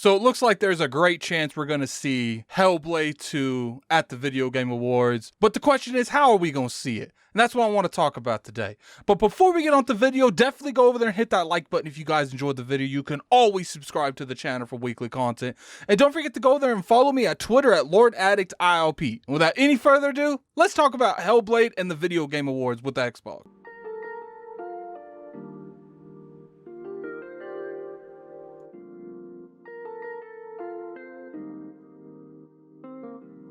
So it looks like there's a great chance we're going to see HellBlade 2 at the Video Game Awards. But the question is, how are we going to see it? And that's what I want to talk about today. But before we get on the video, definitely go over there and hit that like button if you guys enjoyed the video. You can always subscribe to the channel for weekly content. And don't forget to go there and follow me at Twitter at LordAddictILP. And without any further ado, let's talk about HellBlade and the Video Game Awards with the Xbox.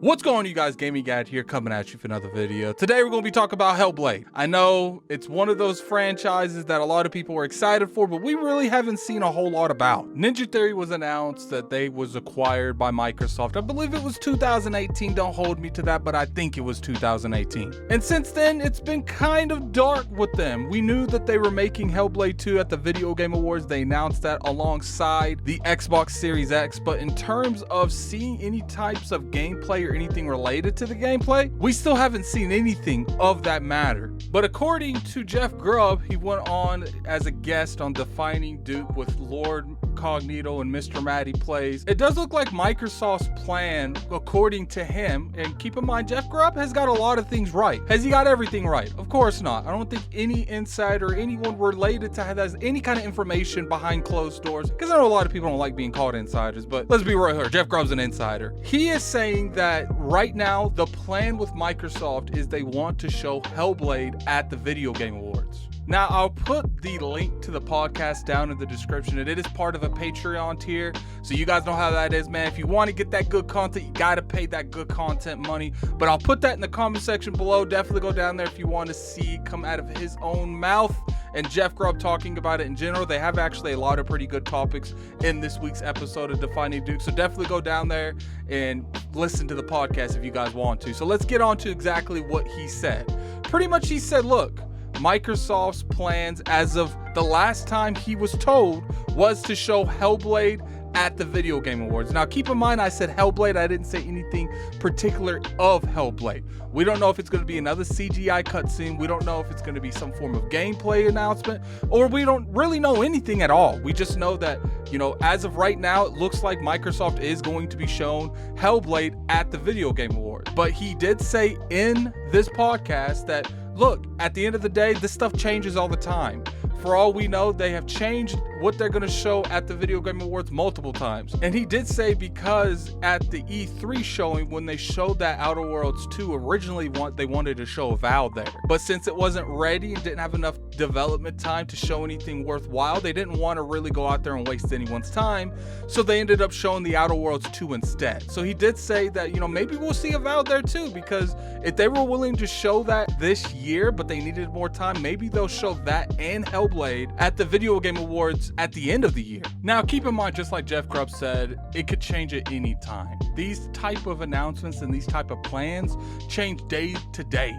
What's going on, you guys? Gaming Gad here, coming at you for another video. Today we're going to be talking about HellBlade. I know it's one of those franchises that a lot of people are excited for, but we really haven't seen a whole lot about. Ninja Theory was announced that they was acquired by Microsoft. I believe it was 2018, don't hold me to that, but I think it was 2018. And since then, it's been kind of dark with them. We knew that they were making HellBlade 2 at the Video Game Awards. They announced that alongside the Xbox Series X, but in terms of seeing any types of gameplay or anything related to the gameplay, we still haven't seen anything of that matter. But according to Jeff Grubb, he went on as a guest on Defining Duke with Lord Cognito and Mr. Matty Plays. It does look like Microsoft's plan, according to him, and keep in mind, Jeff Grubb has got a lot of things right. Has he got everything right? Of course not. I don't think any insider, anyone related to has any kind of information behind closed doors, because I know a lot of people don't like being called insiders, but let's be real here, Jeff Grubb's an insider. He is saying that right now, the plan with Microsoft is they want to show HellBlade at the Video Game Awards. Now, I'll put the link to the podcast down in the description, and it is part of a Patreon tier, so you guys know how that is, man. If you want to get that good content, you got to pay that good content money, but I'll put that in the comment section below. Definitely go down there if you want to see come out of his own mouth and Jeff Grubb talking about it in general. They have actually a lot of pretty good topics in this week's episode of Defining Duke, so definitely go down there and listen to the podcast if you guys want to. So let's get on to exactly what he said. Pretty much he said, look, Microsoft's plans as of the last time he was told was to show HellBlade at the Video Game Awards. Now keep in mind, I said HellBlade, I didn't say anything particular of HellBlade. We don't know if it's going to be another CGI cutscene. We don't know if it's going to be some form of gameplay announcement, or we don't really know anything at all. We just know that, you know, as of right now, it looks like Microsoft is going to be shown HellBlade at the Video Game Awards. But he did say in this podcast that, look, at the end of the day, this stuff changes all the time. For all we know, they have changed what they're going to show at the Video Game Awards multiple times. And he did say because at the E3 showing, when they showed that Outer Worlds 2, originally they wanted to show Avowed there. But since it wasn't ready and didn't have enough development time to show anything worthwhile, they didn't want to really go out there and waste anyone's time. So they ended up showing the Outer Worlds 2 instead. So he did say that, you know, maybe we'll see Avowed there too, because if they were willing to show that this year, but they needed more time, maybe they'll show that and HellBlade at the Video Game Awards at the end of the year. Now keep in mind, just like Jeff Grubb said, it could change at any time. These type of announcements and these type of plans change day to day.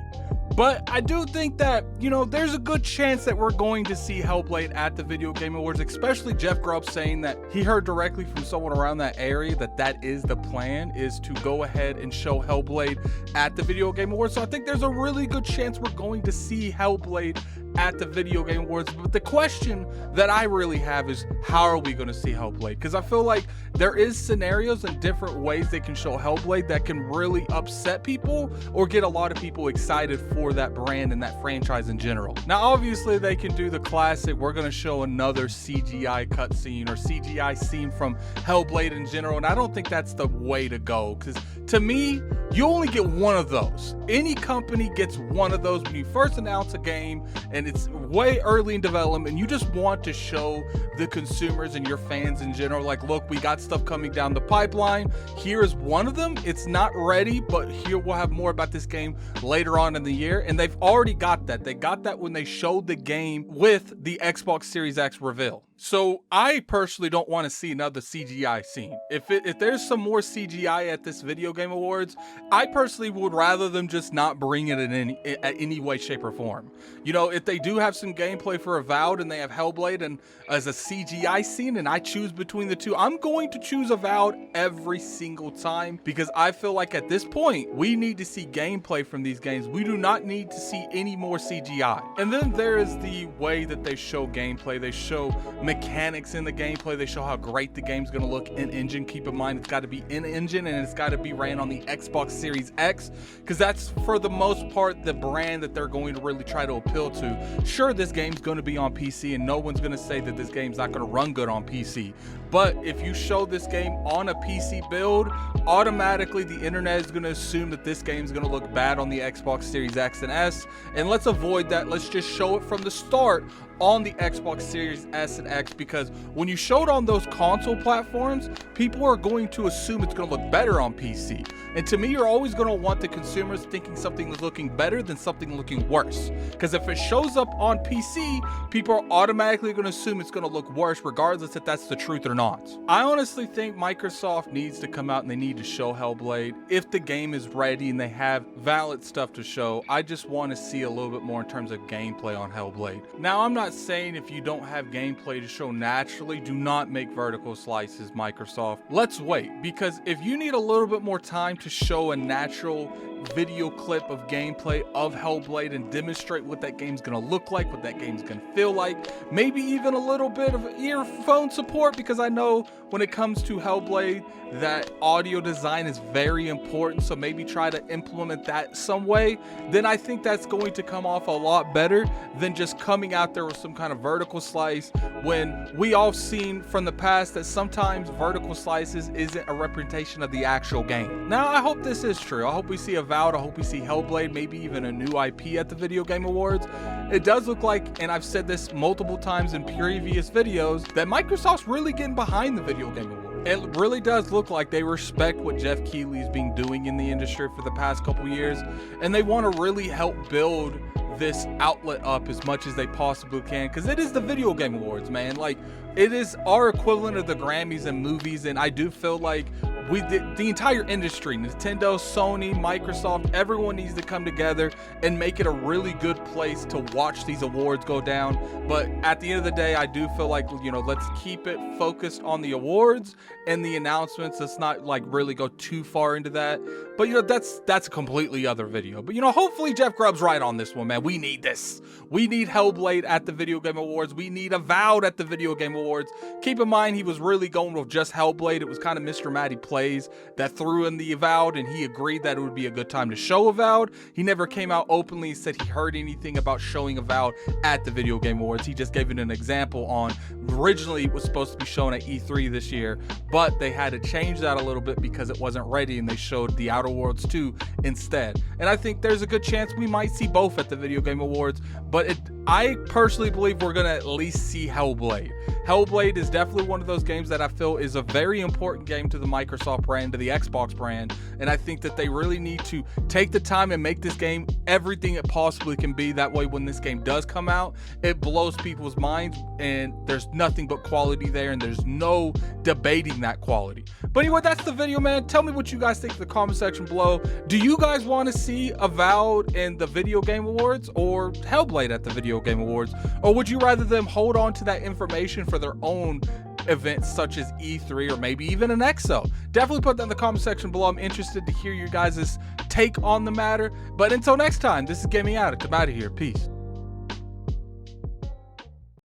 But I do think that, you know, there's a good chance that we're going to see HellBlade at the Video Game Awards, especially Jeff Grubb saying that he heard directly from someone around that area that that is the plan, is to go ahead and show HellBlade at the Video Game Awards. So I think there's a really good chance we're going to see HellBlade at the Video Game Awards. But the question that I really have is, how are we going to see HellBlade? Because I feel like there is scenarios and different ways they can show HellBlade that can really upset people or get a lot of people excited for that brand and that franchise in general. Now obviously they can do the classic, we're going to show another CGI cutscene or CGI scene from HellBlade in general, and I don't think that's the way to go, because to me, you only get one of those. Any company gets one of those when you first announce a game and it's way early in development. You just want to show the consumers and your fans in general, like, look, we got stuff coming down the pipeline. Here is one of them. It's not ready, but here we'll have more about this game later on in the year. And they've already got that. They got that when they showed the game with the Xbox Series X reveal. So I personally don't want to see another CGI scene. If there's some more CGI at this Video Game Awards, I personally would rather them just not bring it in any way, shape, or form. You know, if they do have some gameplay for Avowed and they have HellBlade and as a CGI scene and I choose between the two, I'm going to choose Avowed every single time, because I feel like at this point, we need to see gameplay from these games. We do not need to see any more CGI. And then there is the way that they show gameplay. They show mechanics in the gameplay. They show how great the game's gonna look in engine. Keep in mind, it's got to be in engine and it's got to be ran on the Xbox Series X, because that's for the most part the brand that they're going to really try to appeal to. Sure, this game's going to be on PC and no one's going to say that this game's not going to run good on PC, but if you show this game on a PC build, automatically the internet is going to assume that this game's going to look bad on the Xbox Series X and S, and let's avoid that. Let's just show it from the start on the Xbox Series S and X, because when you show it on those console platforms, people are going to assume it's going to look better on PC. And to me, you're always going to want the consumers thinking something is looking better than something looking worse, because if it shows up on PC, people are automatically going to assume it's going to look worse, regardless if that's the truth or not. I honestly think Microsoft needs to come out and they need to show HellBlade. If the game is ready and they have valid stuff to show, I just want to see a little bit more in terms of gameplay on HellBlade. Now, I'm not saying if you don't have gameplay to show naturally, do not make vertical slices, Microsoft. Let's wait, because if you need a little bit more time to show a natural video clip of gameplay of HellBlade and demonstrate what that game's gonna look like, what that game's gonna feel like, maybe even a little bit of earphone support, because I know when it comes to HellBlade that audio design is very important, so maybe try to implement that some way, then I think that's going to come off a lot better than just coming out there with some kind of vertical slice, when we all seen from the past that sometimes vertical slices isn't a representation of the actual game. Now, I hope this is true. I hope we see Avowed, I hope we see HellBlade, maybe even a new IP at the Video Game Awards. It does look like, and I've said this multiple times in previous videos, that Microsoft's really getting behind the Video Game Awards. It really does look like they respect what Jeff Keighley's been doing in the industry for the past couple years, and they want to really help build this outlet up as much as they possibly can, because it is the Video Game Awards, man. Like, it is our equivalent of the Grammys and movies, and I do feel like the entire industry, Nintendo, Sony, Microsoft, everyone needs to come together and make it a really good place to watch these awards go down. But at the end of the day, I do feel like, you know, let's keep it focused on the awards and the announcements. Let's not like really go too far into that. But you know, that's a completely other video. But you know, hopefully Jeff Grubb's right on this one, man. We need this. We need HellBlade at the Video Game Awards. We need Avowed at the Video Game Awards. Keep in mind, he was really going with just HellBlade. It was kind of Mr. Matty Plays that threw in the Avowed, and he agreed that it would be a good time to show Avowed. He never came out openly and said he heard anything about showing Avowed at the Video Game Awards. He just gave it an example on, originally it was supposed to be shown at E3 this year, but they had to change that a little bit because it wasn't ready, and they showed The Outer Worlds 2 instead. And I think there's a good chance we might see both at the Video Game Awards, but I personally believe we're gonna at least see HellBlade. HellBlade is definitely one of those games that I feel is a very important game to the Microsoft brand, to the Xbox brand, and I think that they really need to take the time and make this game everything it possibly can be. That way, when this game does come out, it blows people's minds, and there's nothing but quality there, and there's no debating that quality. But anyway, that's the video, man. Tell me what you guys think in the comment section below. Do you guys want to see Avowed in the Video Game Awards or HellBlade at the Video Game Awards? Or would you rather them hold on to that information for their own events such as E3 or maybe even an EXO? Definitely put that in the comment section below. I'm interested to hear your guys' take on the matter. But until next time, this is Get Me Addict. I'm out of here. Peace.